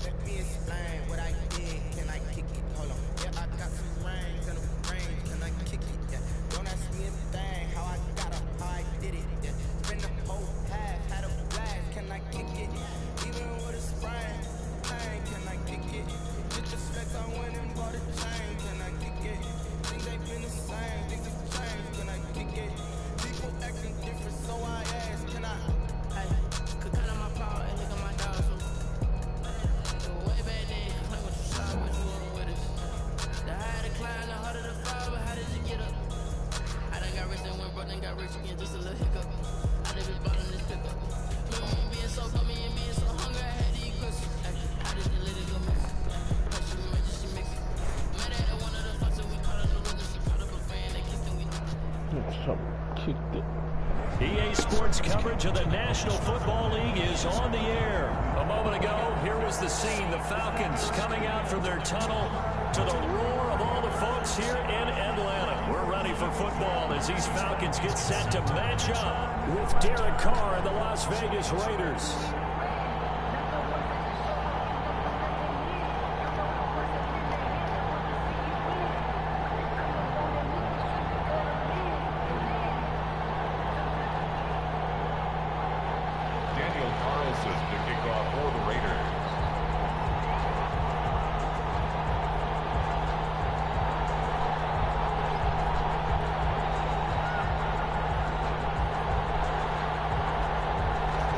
Let me explain what I did. Can I kick it? Hold on. Yeah, I got some range and a range. Can I kick it? Yeah. Don't ask me a thing. How I got up, how I did it. Yeah. Spend the whole half, had a blast. Can I kick it? Even with a sprain, can I kick it? Get the flex, I went and bought a chain. Can I kick it? Things ain't been the same. Things have changed. Can I kick it? People acting different, so I ask. Can I? Hey, could count on my power and look at my dog. So way back then, play with you shot, but you weren't with us. The higher the climb, the harder the fall, but how did you get up? I done got rich and went broke, then got rich again, just a little hiccup. I live this bottom, this pickup. Remember me being so cold, me and being so hungry, I had to eat cookies. How did the lady go miss? How she remember she mix it. Met at one of the fucks and we caught her the rhythm. She caught up a fan, they kissed and we kicked it. EA Sports coverage of the National Football League is on the air. A moment ago, here was the scene. The Falcons coming out from their tunnel to the roar of all the folks here in Atlanta. We're ready for football as these Falcons get set to match up with Derek Carr and the Las Vegas Raiders.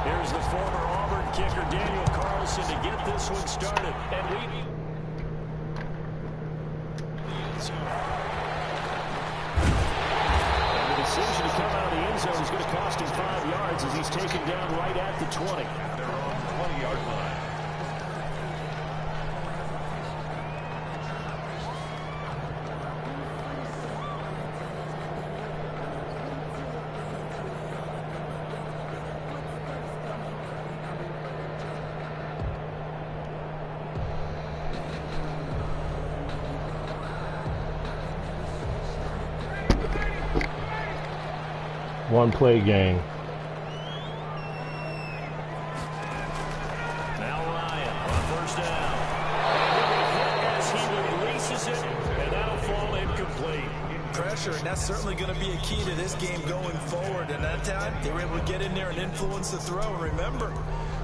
Here's the former Auburn kicker, Daniel Carlson, to get this one started. And the decision to come out of the end zone is going to cost him 5 yards as he's taken down right at the 20. They're on the 20-yard line. One play game. Now Ryan on first down. As he releases it, and that'll fall incomplete. Pressure, and that's certainly going to be a key to this game going forward. And that time, they were able to get in there and influence the throw. And remember,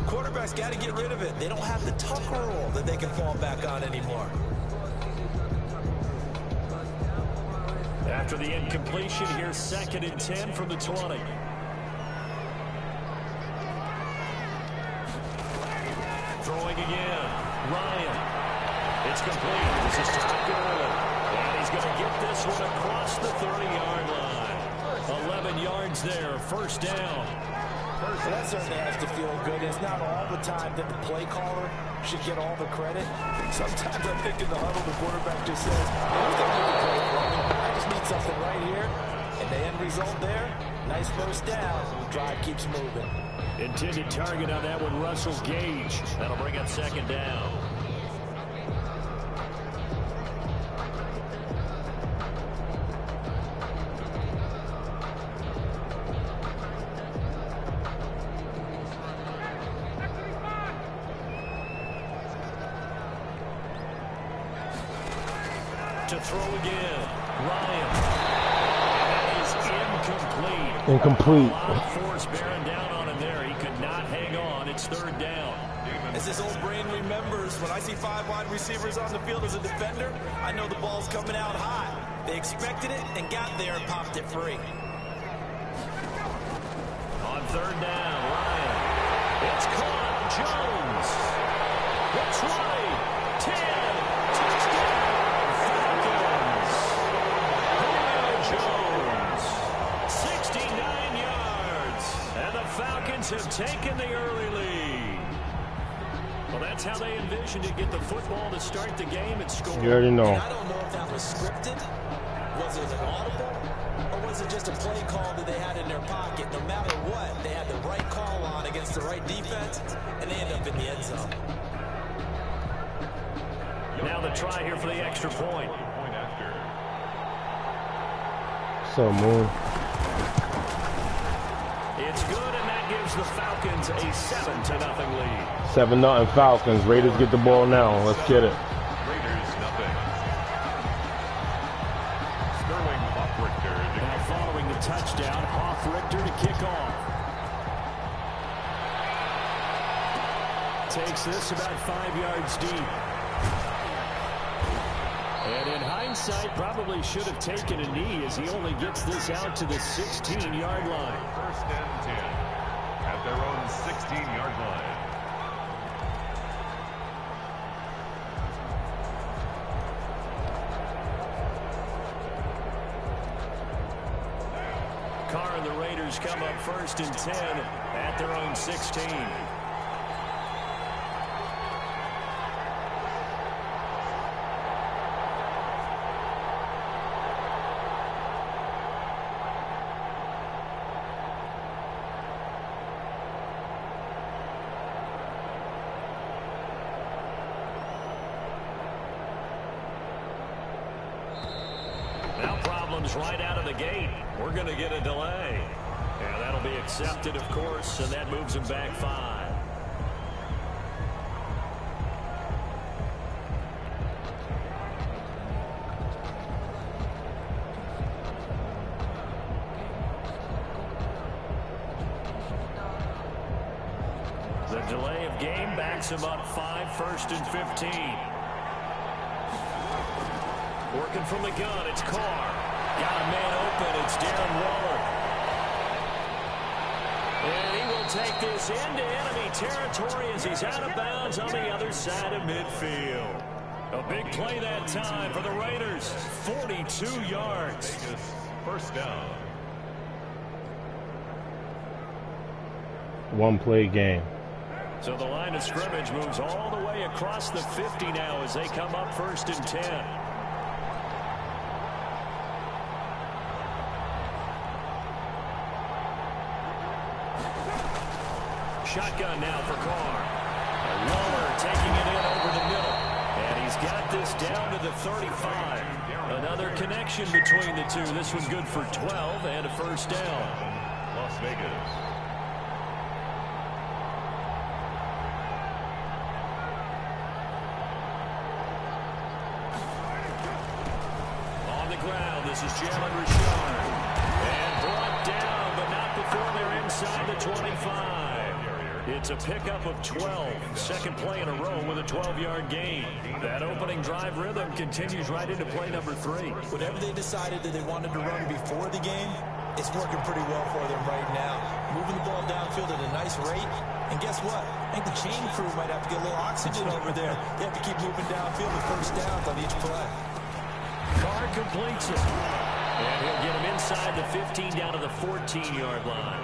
quarterbacks got to get rid of it. They don't have the tucker roll that they can fall back on anymore. After the incompletion, here's 2nd and 10 from the 20. Throwing again. Ryan. It's complete. This is Todd Gurley. And he's going to get this one across the 30-yard line. 11 yards there. First down. Well, that certainly has to feel good. It's not all the time that the play caller should get all the credit. Sometimes I think in the huddle, the quarterback just says, I just need something right here. And the end result there, nice first down. Drive keeps moving. Intended target on that one, Russell Gage. That'll bring up 2nd down. To throw again. Ryan. That is incomplete. Incomplete. Force bearing down on him there. He could not hang on. It's 3rd down. As his old brain remembers, when I see 5 wide receivers on the field as a defender, I know the ball's coming out high. They expected it and got there and popped it free. On 3rd down, Ryan. It's caught. Jones. That's right. 10. Touchdown. Jones, 69 yards, and the Falcons have taken the early lead. Well, that's how they envisioned to get the football to start the game and score. You already know. And I don't know if that was scripted, was it an audible, or was it just a play call that they had in their pocket? No matter what, they had the right call on against the right defense, and they end up in the end zone. Now the try here for the extra point. So, Moon. It's good, and that gives the Falcons a 7-0 lead. 7-0 Falcons. Raiders get the ball now. Let's get it. Raiders nothing. Sterling Hoff-Richter. Now following the touchdown, Hoff-Richter to kick off. Takes this about 5 yards deep. And in hindsight, probably should have taken a knee as he only gets this out to the 16-yard line. First and 10 at their own 16-yard line. Carr and the Raiders come up first and 10 at their own 16. Now problems right out of the gate. We're going to get a delay. And that'll be accepted, of course, and that moves him back 5. The delay of game backs him up 5, first and 15. Working from the gun, it's Carr. Got a man open, it's Darren Waller. And he will take this into enemy territory as he's out of bounds on the other side of midfield. A big play that time for the Raiders. 42 yards. Vegas, first down. One-play game. So the line of scrimmage moves all the way across the 50 now as they come up first and 10. Shotgun now for Carr. And Waller taking it in over the middle. And he's got this down to the 35. Another connection between the two. This one good for 12 and a first down. Las Vegas. On the ground, this is Jalen Richard. And brought down, but not before they're inside the 25. It's a pickup of 12. Second play in a row with a 12-yard gain. That opening drive rhythm continues right into play number 3. Whatever they decided that they wanted to run before the game, it's working pretty well for them right now. Moving the ball downfield at a nice rate. And guess what? I think the chain crew might have to get a little oxygen over there. They have to keep moving downfield with first downs on each play. Carr completes it. And he'll get him inside the 15 down to the 14-yard line.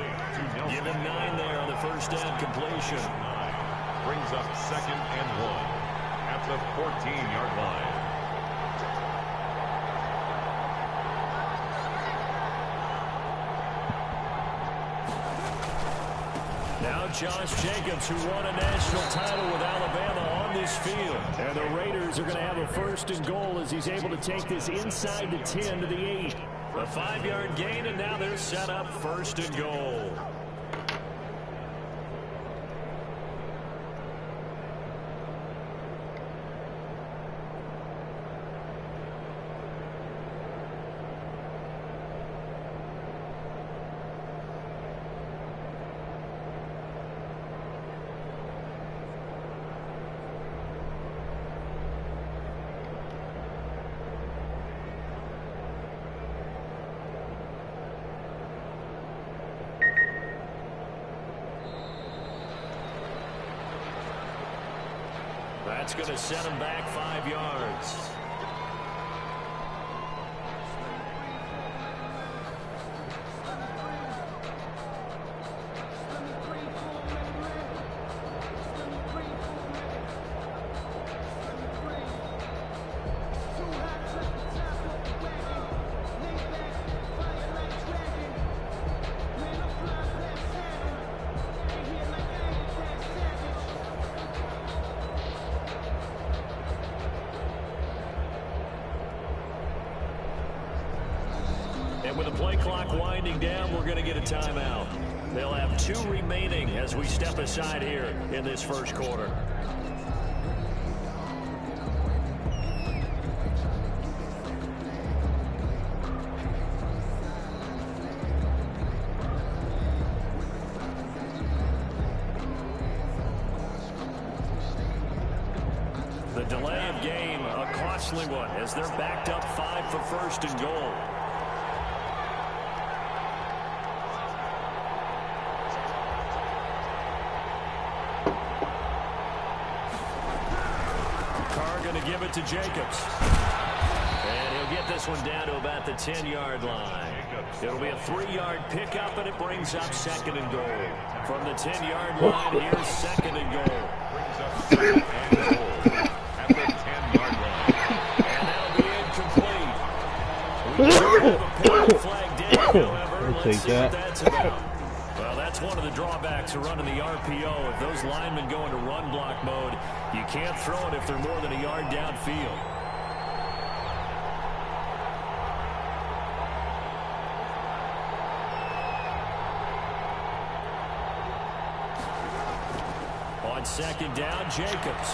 Give him 9 there on the first down completion. Brings up second and 1 at the 14-yard line. Now Josh Jacobs, who won a national title with Alabama, on this field. And the Raiders are going to have a first and goal as he's able to take this inside the 10 to the 8. A 5-yard gain, and now they're set up first and goal. That's going to set him back 5 yards. And with the play clock winding down, we're going to get a timeout. They'll have 2 remaining as we step aside here in this first quarter. The delay of game, a costly one, as they're backed up 5 for first and goal. Carr going to give it to Jacobs. And he'll get this one down to about the 10-yard line. It'll be a 3-yard pickup, and it brings up second and goal. From the 10-yard line, here's second and goal. Brings up second and goal at the 10-yard line. And that'll be incomplete. We have a penalty flag down, however. Let's see what that's about. Well, that's one of the drawbacks of running the RPO. If those linemen go into run block mode, you can't throw it if they're more than a yard downfield. On second down, Jacobs.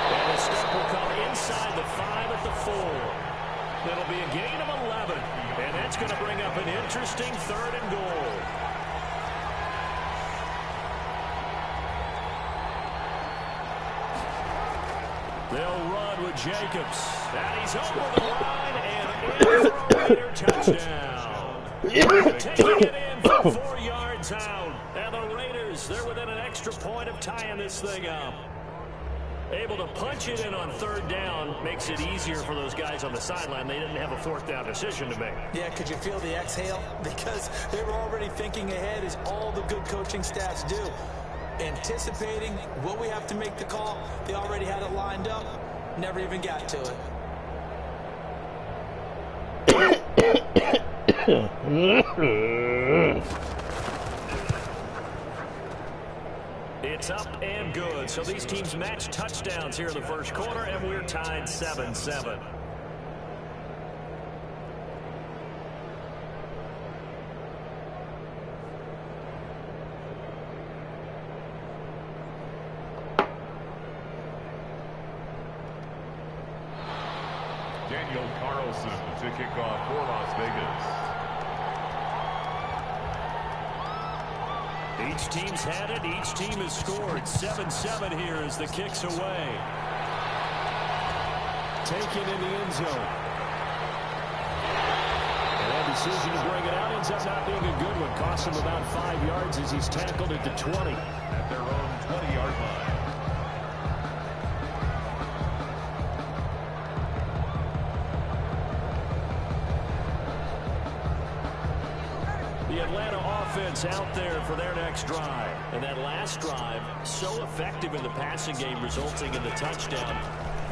And the step will come inside the 5 at the 4. That'll be a gain of 11. And that's going to bring up an interesting 3rd and goal. They'll run with Jacobs. And he's over the line and in for a Raider touchdown. Taking it in for 4 yards out. And the Raiders, they're within an extra point of tying this thing up. Able to punch it in on 3rd down makes it easier for those guys on the sideline. They didn't have a 4th down decision to make. Yeah, could you feel the exhale? Because they were already thinking ahead, as all the good coaching staffs do. Anticipating, will we have to make the call? They already had it lined up. Never even got to it. It's up and good. So these teams match touchdowns here in the first quarter, and we're tied 7-7. Daniel Carlson to kick off for Las Vegas. Each team's had it. Each team has scored. 7-7 here as the kick's away. Taken in the end zone. And that decision to bring it out ends up not being a good one. Costs him about 5 yards as he's tackled at the 20. At their own 20-yard line. The Atlanta offense out there for their next drive. And that last drive, so effective in the passing game, resulting in the touchdown.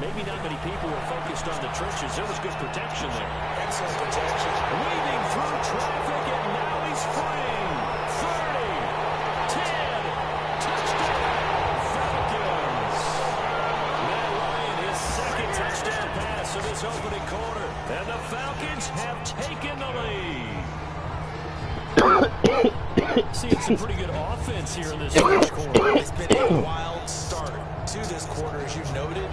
Maybe not many people were focused on the trenches. There was good protection there. Excellent protection. Weaving through traffic, and now he's free. 30, 10, touchdown, Falcons. Matt Ryan, his 2nd touchdown pass of this opening quarter. And the Falcons have taken the lead. Seeing some pretty good offense here in this first quarter. It's been a wild start to this quarter, as you noted.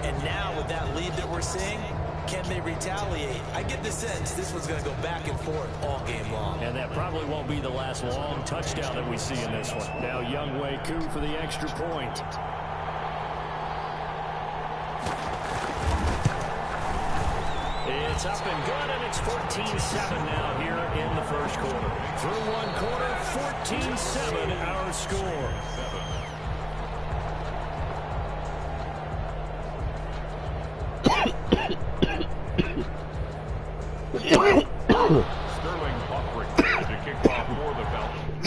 And now with that lead that we're seeing, can they retaliate? I get the sense this one's going to go back and forth all game long. And that probably won't be the last long touchdown that we see in this one. Now Younghoe Koo for the extra point. It's up and good, and it's 14-7 now here in the first quarter. Through one quarter, 14-7 our score. Sterling Buckrick to kick off for the Falcons.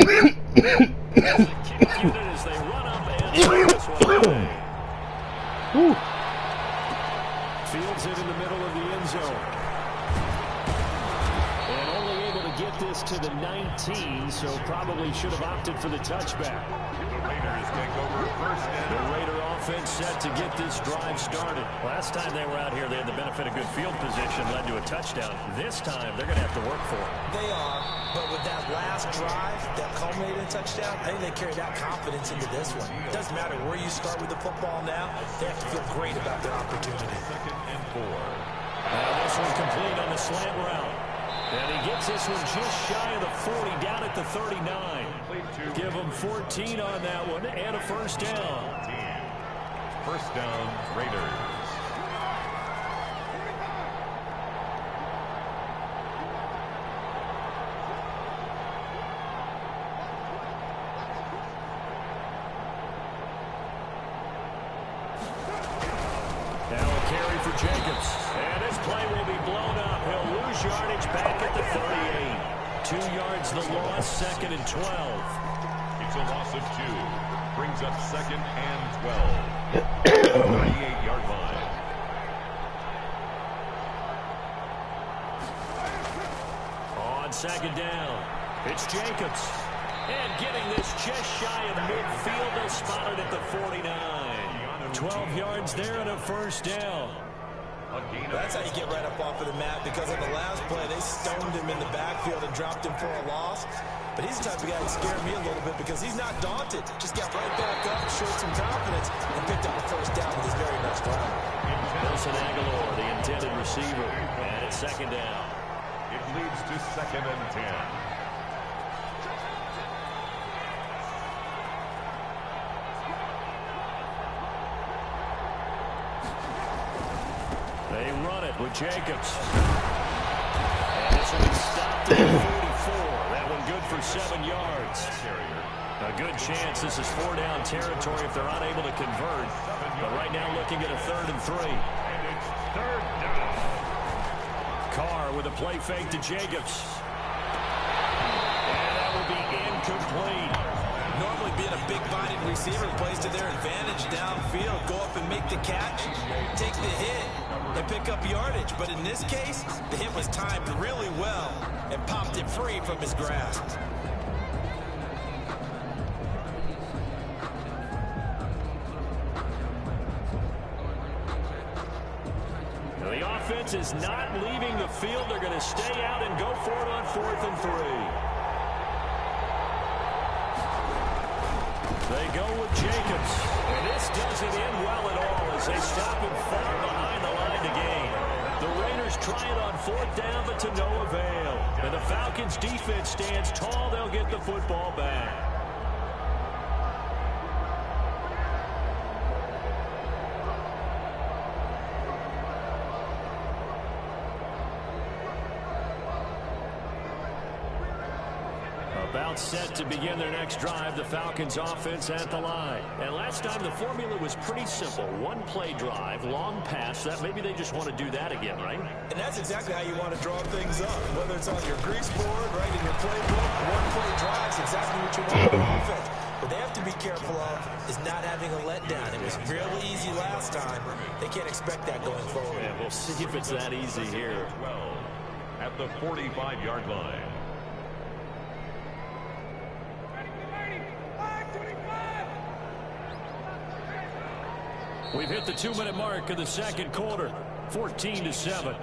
Kick unit as they run up and throw this one away. Fields it in the middle of the end zone. And only able to get this to the 19, so probably should have opted for the touchback. The Raiders take over first and the Raider offense set to get this drive started. Last time they were out here, they had the benefit of good field position, led to a touchdown. This time, they're going to have to work for it. They are, but with that last drive that culminated in a touchdown, I think they carry that confidence into this one. It doesn't matter where you start with the football now. They have to feel great about their opportunity. 2nd and 4. Now this one complete on the slant route. And he gets this one just shy of the 40, down at the 39. Give him 14 on that one and a first down. First down, Raiders. Now a carry for Jacobs. And this play will be blown up. He'll lose yardage back at the 38. 2 yards the loss, 2nd and 12. It's a loss of 2. Brings up 2nd and 12. 38-yard line. On 2nd down, it's Jacobs. And getting this just shy of midfield, they'll spot it at the 49. 12 yards there and a first down. That's how you get right up off of the mat, because on the last play, they stoned him in the backfield and dropped him for a loss. But he's the type of guy that scared me a little bit because he's not daunted. Just got right back up, showed some confidence, and picked up a first down with his very next drive. Wilson Aguilar, the intended receiver, and it's 2nd down. It leads to 2nd and 10. They run it with Jacobs. And this will be stopped at the 44. That one good for 7 yards. A good chance this is 4-down territory if they're unable to convert. But right now looking at a 3rd and 3. And it's 3rd down. Carr with a play fake to Jacobs. And that will be incomplete. Normally being a big-bodied receiver plays to their advantage downfield. Go up and make the catch, take the hit, and pick up yardage. But in this case, the hit was timed really well and popped it free from his grasp. The offense is not leaving the field. They're going to stay out and go for it on 4th and 3. They go with Jacobs. And this doesn't end well at all as they stop him far behind the line to gain. The Raiders try it on 4th down, but to no avail. And the Falcons' defense stands tall. They'll get the football back. About set to begin their next drive, the Falcons offense at the line. And last time the formula was pretty simple. One play drive, long pass. That maybe they just want to do that again, right? And that's exactly how you want to draw things up. Whether it's on your grease board, right in your playbook, one play drive is exactly what you want on offense. What they have to be careful of is not having a letdown. It was real easy last time. They can't expect that going forward. Yeah, we'll see if it's that easy here. 12 at the 45-yard line. We've hit the 2-minute mark of the 2nd quarter, 14-7.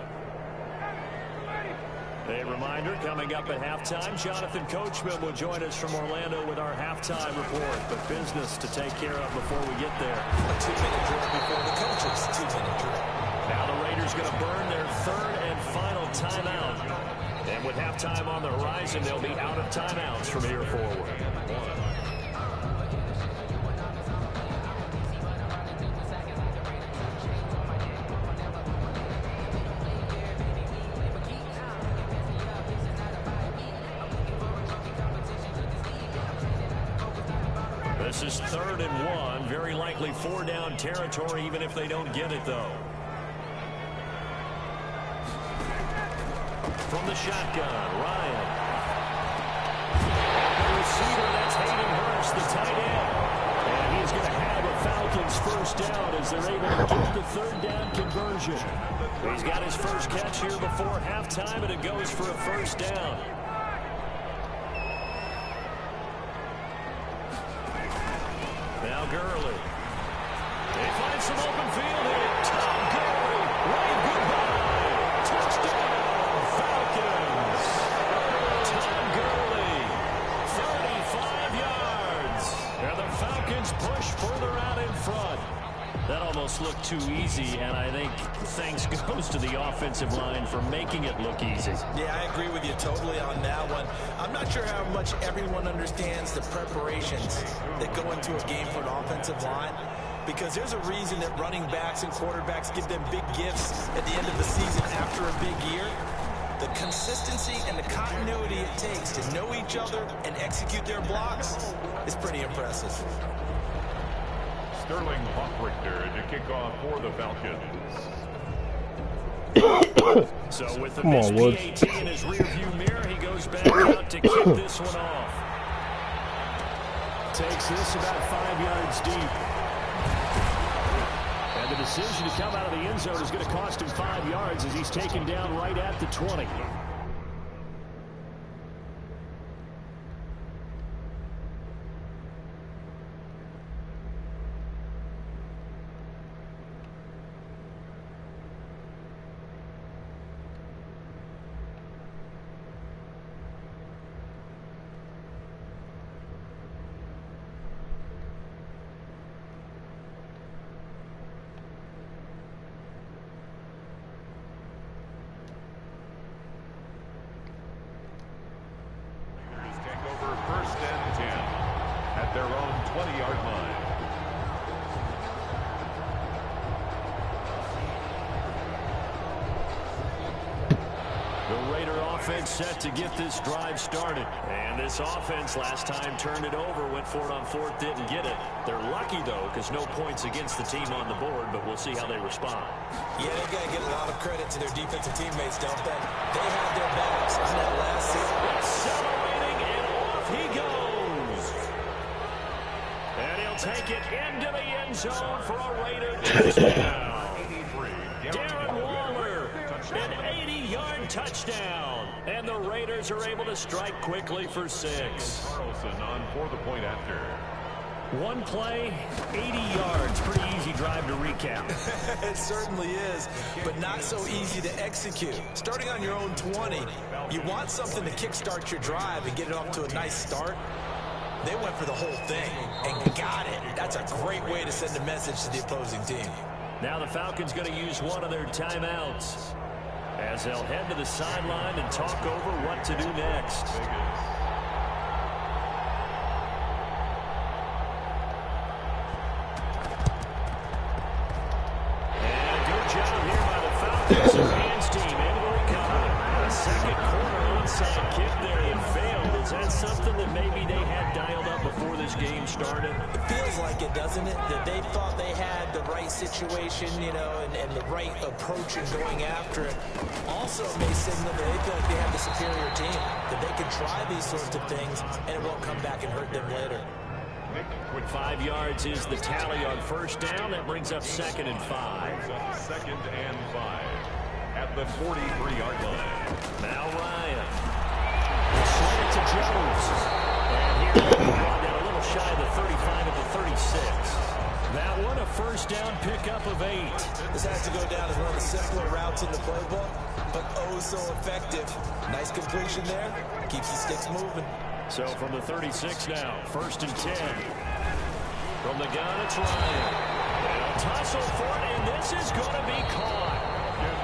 A reminder, coming up at halftime, Jonathan Coachman will join us from Orlando with our halftime report. But business to take care of before we get there. A 2-minute drill before the coaches' 2-minute drill. Now the Raiders going to burn their 3rd and final timeout. And with halftime on the horizon, they'll be out of timeouts from here forward. This is 3rd and 1. Very likely 4-down territory, even if they don't get it, though. From the shotgun, Ryan. And the receiver, that's Hayden Hurst, the tight end. And he's going to have a Falcons first down as they're able to get the 3rd down conversion. He's got his first catch here before halftime, and it goes for a first down. Now Gurley. They find some open field here. Tom Gurley, wave goodbye. Touchdown, Falcons. Tom Gurley, 35 yards. And the Falcons push further out in front. That almost looked too easy, and I think thanks goes to the offensive line for making it look easy. Yeah, I agree with you totally on that one. I'm not sure how much everyone understands the preparations that go into a game for an offensive line, because there's a reason that running backs and quarterbacks give them big gifts at the end of the season after a big year. The consistency and the continuity it takes to know each other and execute their blocks is pretty impressive. Sterling Hoffrichter to kick off for the Falcons. So with the missed PAT in his rearview mirror, he goes back out to kick this one off. Takes this about 5 yards deep. And the decision to come out of the end zone is going to cost him 5 yards as he's taken down right at the 20. First and 10 at their own 20-yard line. The Raider offense set to get this drive started. And this offense last time turned it over, went for it on fourth, didn't get it. They're lucky, though, because no points against the team on the board, but we'll see how they respond. Yeah, they got to get a lot of credit to their defensive teammates, don't they? They had their backs on that last season. Accelerating, and off he goes. And he'll take it into the end zone for a Raider touchdown. Darren Waller, an 80-yard touchdown. And the Raiders are able to strike quickly for 6. Carlson on for the point after. One play, 80 yards. Pretty easy drive to recap. It certainly is, but not so easy to execute. Starting on your own 20, you want something to kickstart your drive and get it off to a nice start. They went for the whole thing and got it. That's a great way to send a message to the opposing team. Now the Falcons going to use one of their timeouts as they'll head to the sideline and talk over what to do next. And good job here by the Falcons. The hands team able to recover. A second corner onside kick there and failed. Is that something that maybe they had dialed up before this game started? It feels like it, doesn't it? That they thought they had the right situation, you know, and the right approach in going after it. Also, it may signal that they feel like they have the superior team, that they can try these sorts of things, and it won't come back and hurt them later. 5 yards is the tally on first down. That brings up 2nd and 5. Second and 5 at the 43-yard line. Now Ryan. Sling it to Jones. And here they brought down a little shy of the 35 at the 36. That one a first down pickup of 8. This has to go down as one of the simpler routes in the playbook, but oh so effective. Nice completion there. Keeps the sticks moving. So from the 36 now, 1st and 10. From the gun, it's Ryan. And a tussle for it, and this is going to be caught.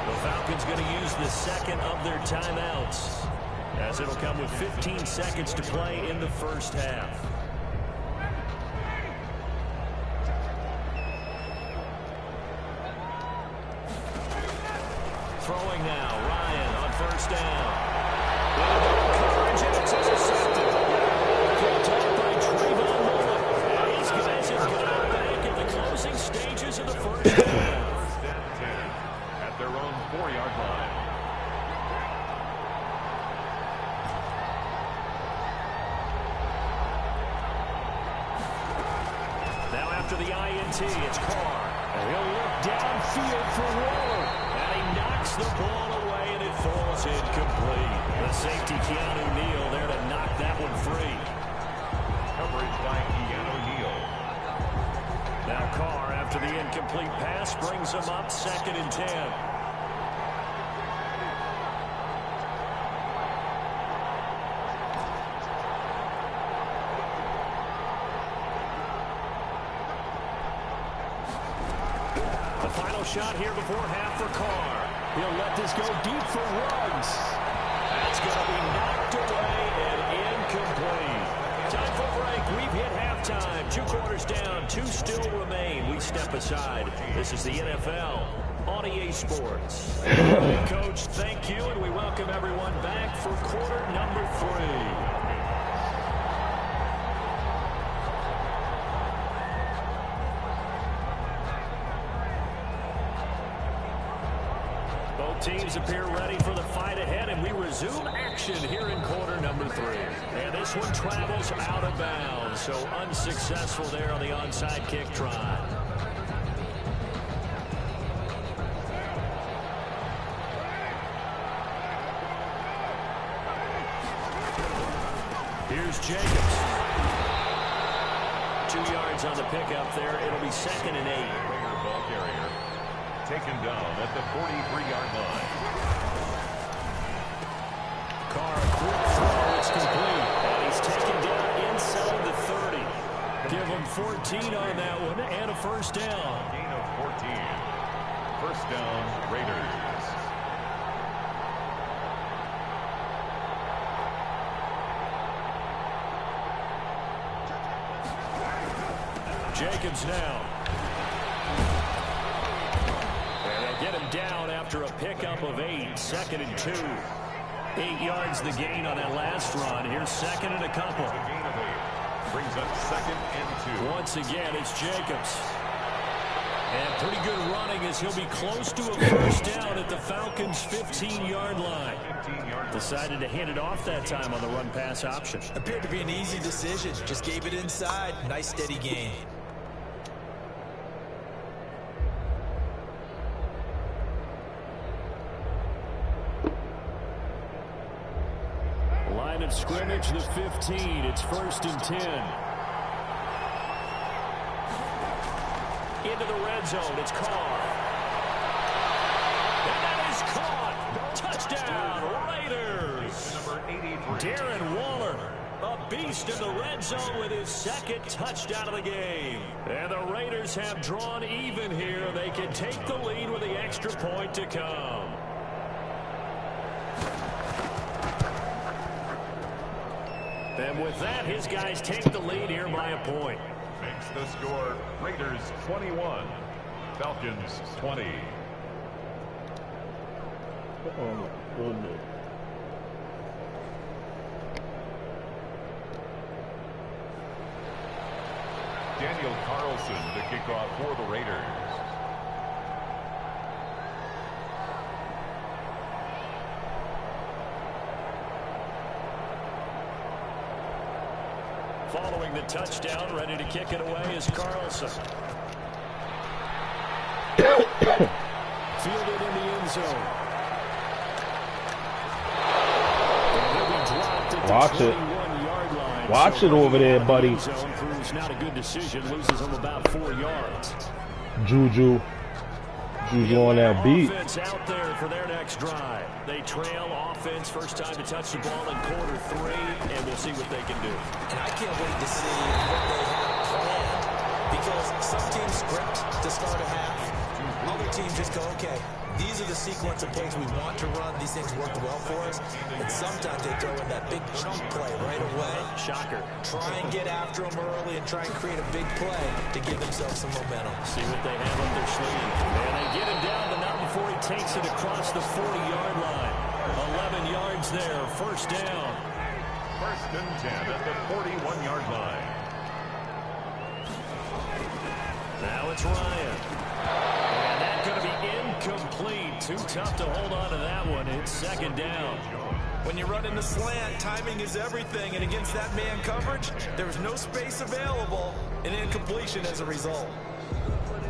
The Falcons going to use the second of their timeouts, as it'll come with 15 seconds to play in the first half. Throwing now, Ryan on first down. Coverage, and it's intercepted. Picked by Trayvon Mullen. And these guys have got back in the closing stages of the first half. First and 10 at their own 4-yard line. Now after the INT, it's Carr. And he'll look downfield for Waller. And he knocks the ball away, and it falls incomplete. The safety, Keanu Neal, there to knock that one free. Coverage by Keanu Neal. Now Carr, after the incomplete pass, brings them up 2nd and 10. The final shot here before half for Carr. He'll let this go deep for Ruggs. That's going to be knocked away and incomplete. Time for break. We've hit halftime. 2 quarters down. 2 still remain. We step aside. This is the NFL on EA Sports. Coach, thank you, and we welcome everyone back for quarter number 3. Teams appear ready for the fight ahead, and we resume action here in quarter number 3. And this one travels out of bounds, so unsuccessful there on the onside kick try. Here's Jacobs. 2 yards on the pickup there. It'll be 2nd and 8. Ball carrier taken down at the 43-yard line. Carr, quick throw, it's complete. And he's taken down inside the 30. Give him 14 on that one and a first down. Gain of 14. First down, Raiders. Jacobs now. Get him down after a pickup of 8. 2nd and 2. 8 yards the gain on that last run. Here's 2nd and a couple. Gain of 8. Brings up 2nd and 2. Once again, it's Jacobs. And pretty good running as he'll be close to a first down at the Falcons' 15-yard line. Decided to hand it off that time on the run-pass option. Appeared to be an easy decision. Just gave it inside. Nice steady gain. Line of scrimmage, the 15. It's 1st and 10. Into the red zone. It's Carr. And that is caught. Touchdown, Raiders. Number 83. Darren Waller, a beast in the red zone with his 2nd touchdown of the game. And the Raiders have drawn even here. They can take the lead with the extra point to come. And with that, his guys take the lead here by a point. Makes the score Raiders 21, Falcons 20. Oh my goodness. Daniel Carlson to kick off for the Raiders. Following the touchdown, ready to kick it away is Carlson. Fielded in the end zone. Watch it. Watch it over there, buddy. Proves not a good decision. Loses him about 4 yards. Juju on that beat. Offense out there for their next drive. They trail offense, first time to touch the ball in quarter 3, and we'll see what they can do. And I can't wait to see what they have planned, because some teams script to start a half. Other teams just go, okay, these are the sequence of plays we want to run. These things worked well for us. And sometimes they throw in that big chunk play right away. Shocker. Try and get after them early and try and create a big play to give themselves some momentum. See what they have up their sleeve. And they get him down, but not before he takes it across the 40-yard line. 11 yards there, first down. 1st and 10 at the 41-yard line. Now it's Ryan. And that's going to be incomplete. Too tough to hold on to that one. It's 2nd down. When you run in the slant, timing is everything. And against that man coverage, there was no space available. An incompletion as a result.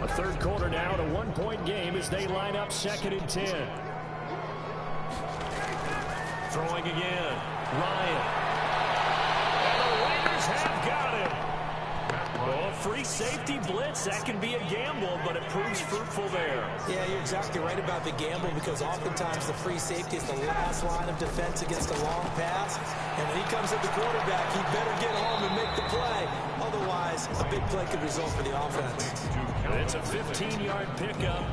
A 3rd quarter now, a 1-point game as they line up 2nd and 10. Throwing again. Ryan. And the Raiders have got him. Well, a free safety blitz, that can be a gamble, but it proves fruitful there. Yeah, you're exactly right about the gamble, because oftentimes the free safety is the last line of defense against a long pass. And when he comes at the quarterback, he better get home and make the play. Otherwise, a big play could result for the offense. It's a 15-yard pickup,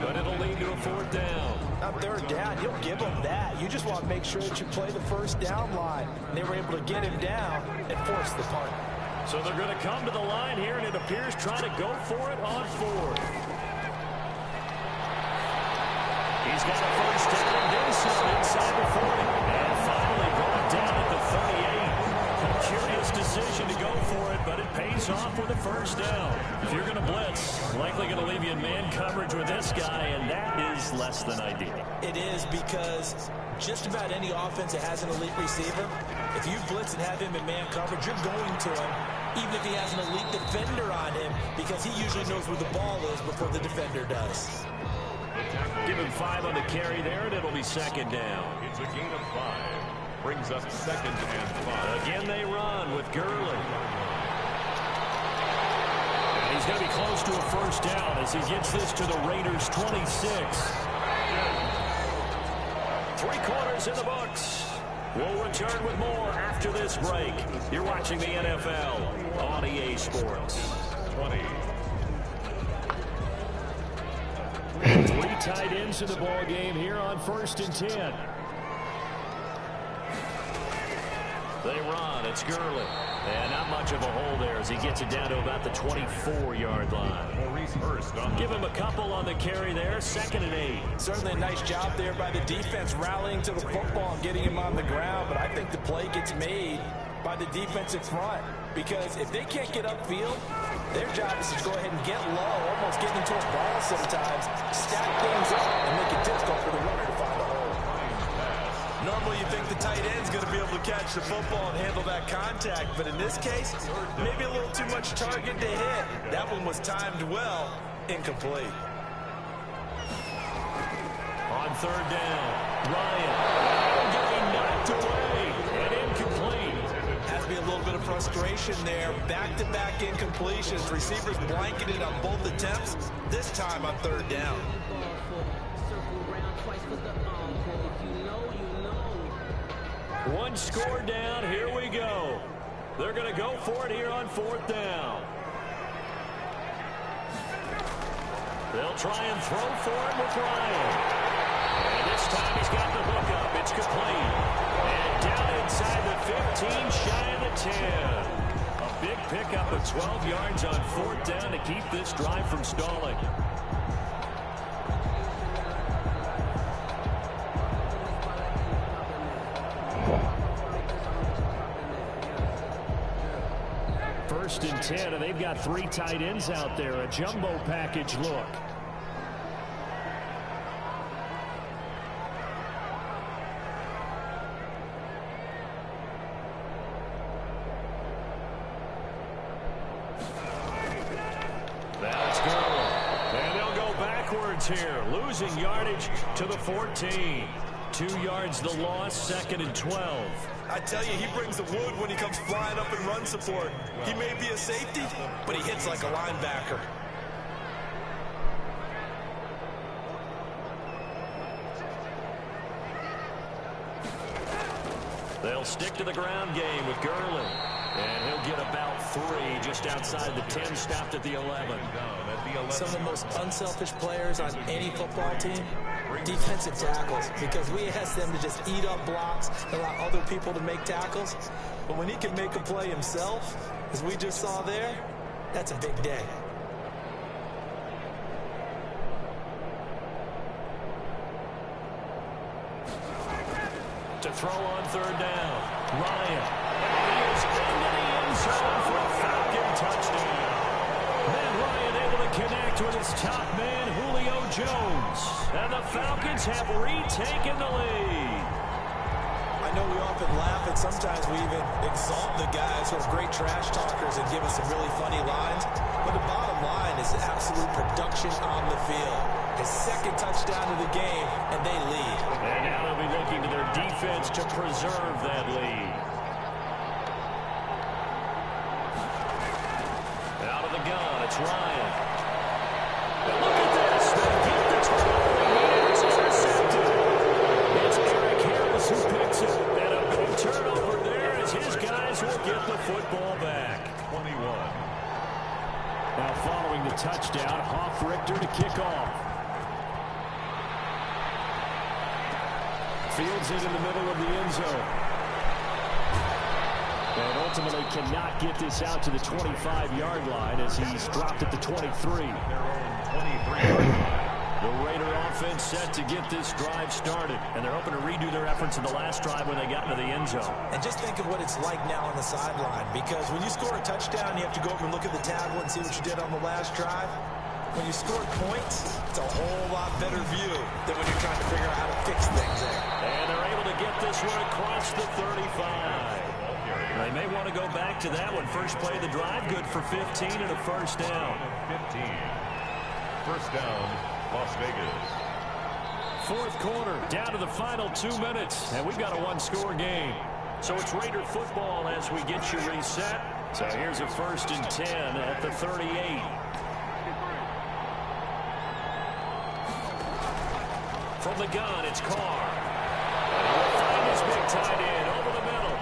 but it'll lead to a 4th down. On 3rd down, you'll give them that. You just want to make sure that you play the first down line. And they were able to get him down and force the punt. So they're going to come to the line here, and it appears trying to go for it on 4th. He's got a first down and then some inside the 40. And finally going down at the 38. A curious decision to go for it, but it pays off with a first down. If you're going to blitz, likely going to leave you in man coverage with this guy, and that is less than ideal. It is, because just about any offense that has an elite receiver, if you blitz and have him in man coverage, you're going to him, even if he has an elite defender on him, because he usually knows where the ball is before the defender does. Give him 5 on the carry there, and it'll be 2nd down. It's a gain of 5. Brings up 2nd and 5. Again they run with Gurley. And he's going to be close to a first down as he gets this to the Raiders' 26. 3/4 in the books. We'll return with more after this break. You're watching the NFL on EA Sports. 20. 3 tight ends in the ball game here on 1st and 10. They run. It's Gurley. And not much of a hole there as he gets it down to about the 24-yard line. Give him a couple on the carry there. 2nd and 8. Certainly a nice job there by the defense rallying to the football and getting him on the ground, but I think the play gets made by the defensive front, because if they can't get upfield, their job is to go ahead and get low, almost get into a ball sometimes, stack things up, and make it difficult for the runner to find a hole. Normally you think the tight end's going to be able to catch the football and handle that contact, but in this case, maybe a little too much target to hit. That one was timed well, incomplete. On 3rd down, Ryan getting knocked away and incomplete. Has to be a little bit of frustration there. Back-to-back incompletions. Receivers blanketed on both attempts, this time on 3rd down. One score down. Here we go. They're going to go for it here on 4th down. They'll try and throw for it with Ryan. And this time he's got the hook up. It's complete. And down inside the 15, shy of the 10. A big pickup of 12 yards on 4th down to keep this drive from stalling. First and 10, and they've got 3 tight ends out there. A jumbo package look. That's good. And they'll go backwards here, losing yardage to the 14. 2 yards the loss, 2nd and 12. I tell you, he brings the wood when he comes flying up in run support. He may be a safety, but he hits like a linebacker. They'll stick to the ground game with Gurley. And he'll get about 3 just outside the 10, stopped at the 11. Some of the most unselfish players on any football team, defensive tackles, because we ask them to just eat up blocks and allow other people to make tackles. But when he can make a play himself, as we just saw there, that's a big day. To throw on 3rd down, Ryan. And he is into the end zone for a Falcon touchdown. Matt Ryan able to connect with his top man, Julio Jones. And the Falcons have retaken the lead. I know we often laugh, and sometimes we even exalt the guys who are great trash talkers and give us some really funny lines. But the bottom line is absolute production on the field. His 2nd touchdown of the game, and they lead. And now they'll be looking to their defense to preserve that lead. it's Ryan. And look at this. They get the turnover. It's intercepted. It's Eric Harris who picks it. And a big turnover there as his guys will get the football back. 21. Now following the touchdown, Richter to kick off. Fields it in the middle of the end zone. And ultimately cannot get this out to the 25-yard line as he's dropped at the 23. Their own 23. The Raider offense set to get this drive started. And they're hoping to redo their efforts in the last drive when they got into the end zone. And just think of what it's like now on the sideline, because when you score a touchdown, you have to go over and look at the tablet and see what you did on the last drive. When you score points, it's a whole lot better view than when you're trying to figure out how to fix things there. And they're able to get this one across the 35. They may want to go back to that one. First play of the drive, good for 15 and a first down. 15. First down, Las Vegas. Fourth quarter, down to the final 2 minutes, and we've got a one-score game. So it's Raider football as we get you reset. So here's a 1st and 10 at the 38. From the gun, it's Carr. And he'll find his big tight end over the middle.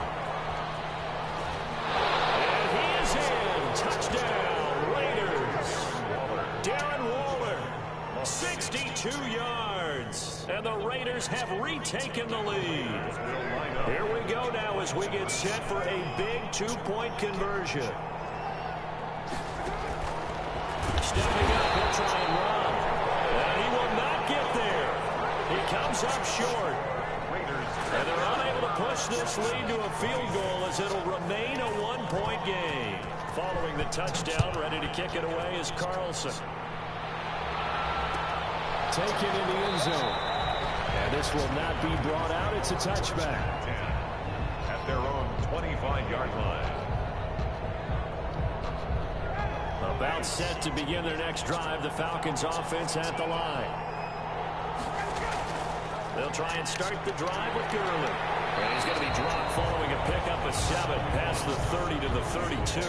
And he is in. Touchdown, Raiders. Darren Waller, 62 yards. And the Raiders have retaken the lead. Here we go now as we get set for a big 2-point conversion. Stepping up, he'll try and run. And he will not get there. He comes up short. And they're unable to push this lead to a field goal as it'll remain a 1-point game. Following the touchdown, ready to kick it away is Carlson. Taken in the end zone. And this will not be brought out. It's a touchback. 10 at their own 25-yard line. About set to begin their next drive. The Falcons offense at the line. They'll try and start the drive with Gurley. And he's going to be dropped following a pickup of 7 past the 30 to the 32.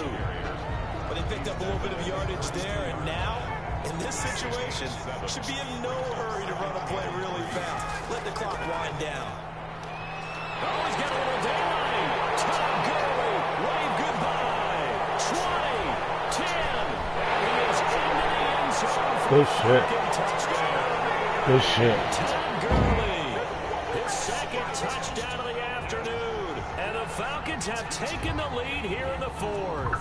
But they picked up a little bit of yardage there, and now, in this situation, should be in no hurry to run a play really fast. Let the clock wind down. Oh, he's got a little daylight. Todd Gurley, wave goodbye. 20, 10. He is into the end zone for Good a shit. touchdown. Good shit. Todd Gurley, his second touchdown of the afternoon. And the Falcons have taken the lead here in the 4th.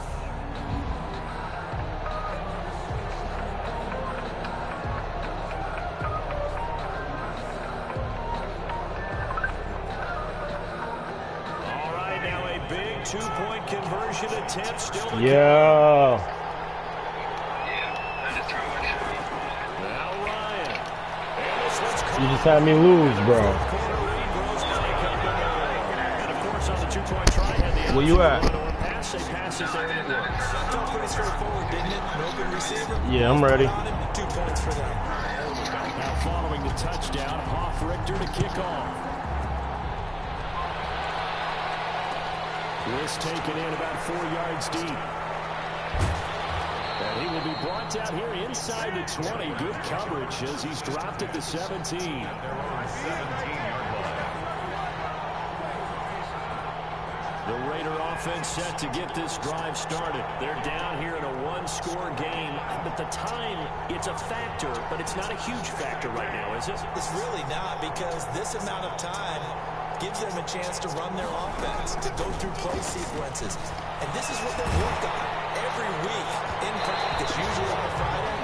All right, now a big 2-point conversion attempt still to Yeah. Now Ryan. And this one's You just had me lose, bro. And of course, on the 2-point try, had the Where you at? pass. They pass it there and it works. Felt pretty straightforward, didn't it? An open receiver. Yeah, I'm ready. 2 points for them. Now following the touchdown, Richter to kick off. This taken in about 4 yards deep. And he will be brought down here inside the 20. Good coverage as he's dropped at the 17. Their own 17-yard line. The Raider offense set to get this drive started. They're down here in a 1-score game. But the time, it's a factor, but it's not a huge factor right now, is it? It's really not, because this amount of time gives them a chance to run their offense, to go through play sequences. And this is what they work on every week in practice, usually on a Friday.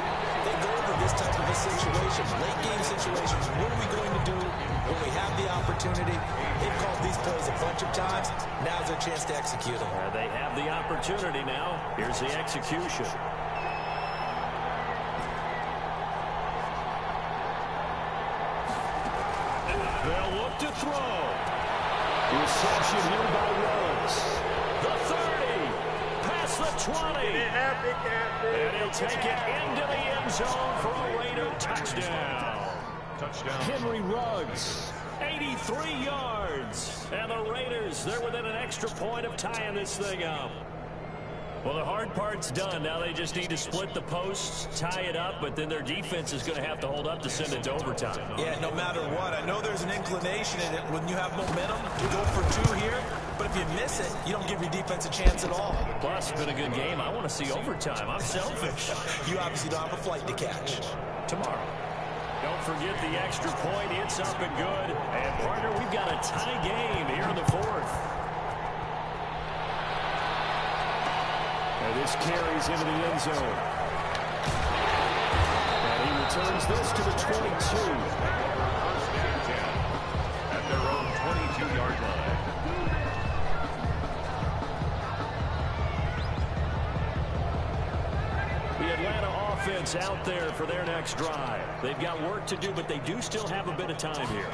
They go over this type of a situation, late game situations. What are we going to do when we have the opportunity? They've called these plays a bunch of times. Now's their chance to execute them. They have the opportunity now. Here's the execution. They'll look to throw. Reception here by Rose. The 30. Past the 20. And he'll take it into the end zone for a Raider touchdown. Touchdown. Henry Ruggs, 83 yards. And the Raiders, they're within an extra point of tying this thing up. Well, the hard part's done. Now they just need to split the posts, tie it up, but then their defense is going to have to hold up to send it to overtime. Yeah, no matter what. I know there's an inclination in it when you have momentum to go for two here, but if you miss it, you don't give your defense a chance at all. Plus, it's been a good game. I want to see overtime. I'm selfish. You obviously don't have a flight to catch. Tomorrow. Don't forget the extra point. It's up and good. And, partner, we've got a tie game here in the fourth. And this carries into the end zone. And he returns this to the 22. First and 10 at their own 22-yard line. The Atlanta offense out there for their next drive. They've got work to do, but they do still have a bit of time here.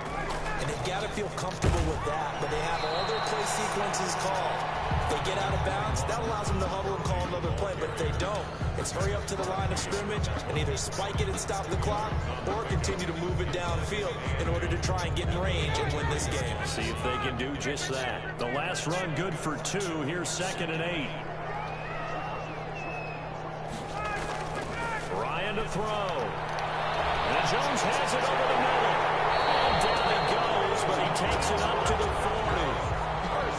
And they've got to feel comfortable with that, but they have all their play sequences called. They get out of bounds, that allows them to huddle and call another play, but if they don't, it's hurry up to the line of scrimmage and either spike it and stop the clock or continue to move it downfield in order to try and get in range and win this game. See if they can do just that. The last run good for 2. Here's 2nd and 8. Ryan to throw. And Jones has it over the middle. And down he goes, but he takes it up to the 40.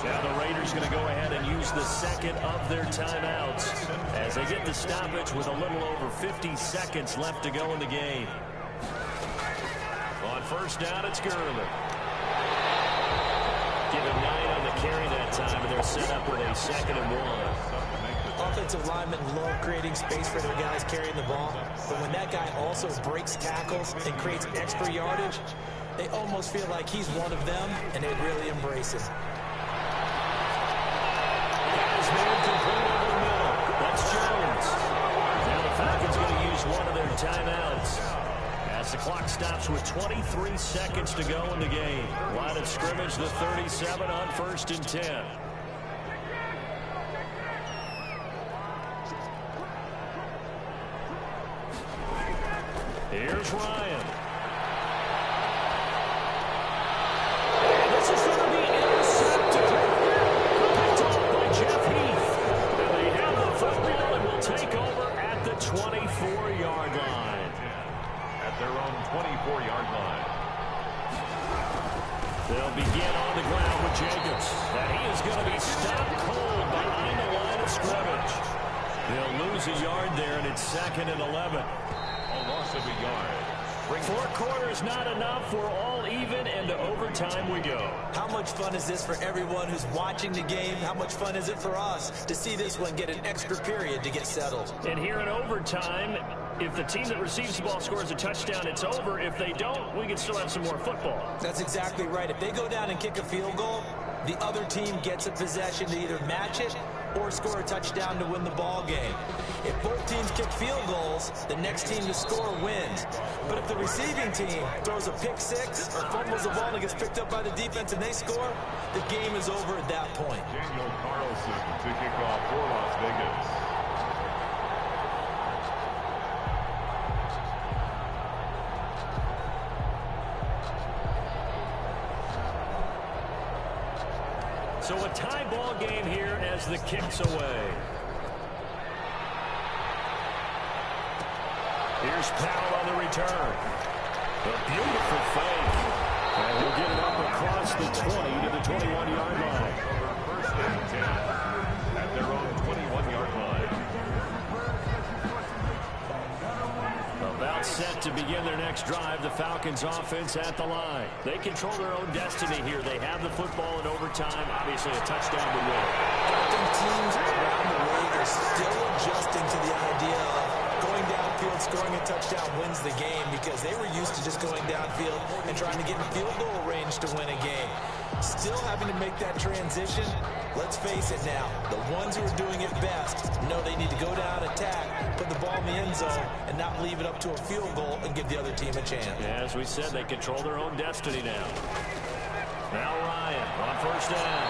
Now the Raiders going to go ahead and use the second of their timeouts as they get the stoppage with a little over 50 seconds left to go in the game. On first down, it's Gurley. Give him 9 on the carry that time, and they're set up with a 2nd and 1. Offensive linemen love creating space for their guys carrying the ball, but when that guy also breaks tackles and creates extra yardage, they almost feel like he's one of them, and they really embrace him. That's Jones. Now the Falcons going to use one of their timeouts as the clock stops with 23 seconds to go in the game. Line of scrimmage, the 37 on 1st and 10. Here's Ryan. And this is going to be intercepted. Picked off by Jeff Heath. And they have the football and will take over at the 24-yard line. At their own 24-yard line. They'll begin on the ground with Jacobs. And he is going to be stopped cold behind the line of scrimmage. They'll lose a yard there, and it's 2nd and 11. A loss of a yard. 4 quarters not enough. We're all even, and to overtime we go. How much fun is this for everyone who's watching the game? How much fun is it for us to see this one get an extra period to get settled? And here in overtime, if the team that receives the ball scores a touchdown, it's over. If they don't, we can still have some more football. That's exactly right. If they go down and kick a field goal, the other team gets a possession to either match it or score a touchdown to win the ball game. If both teams kick field goals, the next team to score wins. But if the receiving team throws a pick six or fumbles the ball and gets picked up by the defense and they score, the game is over at that point. Daniel Carlson to kick off for Las Vegas. So a tie ball game here as the kick's away. Here's Powell on the return. A beautiful fake. And he'll get it up across the 20 to the 21-yard line. First and 10 at their own 21-yard line. About set to begin their next drive, the Falcons offense at the line. They control their own destiny here. They have the football in overtime. Obviously a touchdown to win. I think teams around the league are still adjusting to the idea of going downfield, scoring a touchdown wins the game because they were used to just going downfield and trying to get in field goal range to win a game. Still having to make that transition. Let's face it now, the ones who are doing it best know they need to go down, attack, put the ball in the end zone, and not leave it up to a field goal and give the other team a chance. Yeah, as we said, they control their own destiny now. Now Ryan on first down.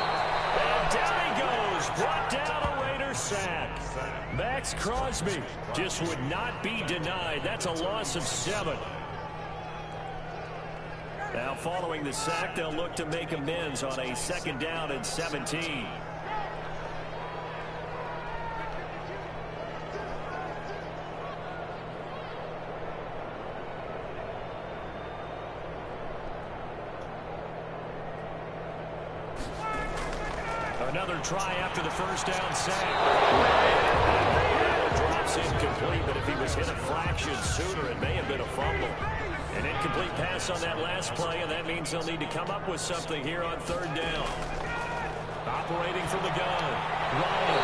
And down he goes. Brought down a Raider sack. Max Crosby just would not be denied. That's a loss of 7. Now following the sack, they'll look to make amends on a 2nd down and 17. Another try after the first down sack. Drops incomplete, but if he was hit a fraction sooner, it may have been a fumble. An incomplete pass on that last play, and that means they'll need to come up with something here on third down. Operating from the gun. Ryan.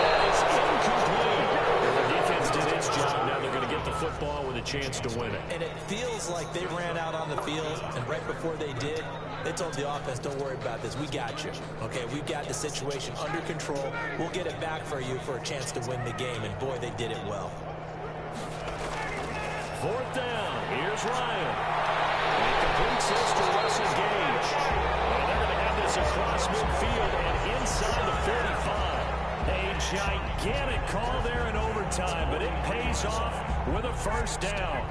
That is incomplete. The defense did its job. Now they're going to get the football with a chance to win it. And it feels like they ran out on the field, and right before they did, they told the offense, don't worry about this. We got you. Okay, we've got the situation under control. We'll get it back for you for a chance to win the game. And, boy, they did it well. Fourth down. Here's Ryan. He completes this to Russell Gage. And they're going to have this across midfield and inside the 45. A gigantic call there in overtime, but it pays off with a first down.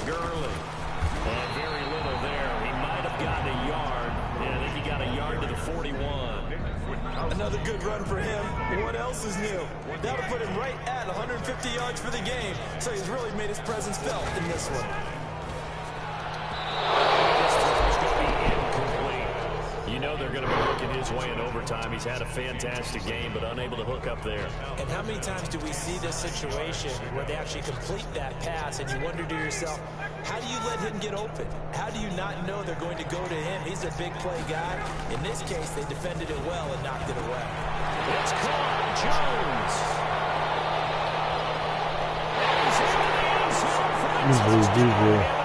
Gurley. And very little there. He might have gotten a yard. Yeah, I think he got a yard to the 41. Another good run for him. What else is new? That'll put him right at 150 yards for the game. So he's really made his presence felt in this one. This throw is going to be incomplete. You know they're going to be looking his way in overtime. He's had a fantastic game, but unable to hook up there. And how many times do we see this situation where they actually complete that pass and you wonder to yourself, how do you let him get open? How do you not know they're going to go to him? He's a big play guy. In this case, they defended it well and knocked it away. It's caught. Jones. Easy.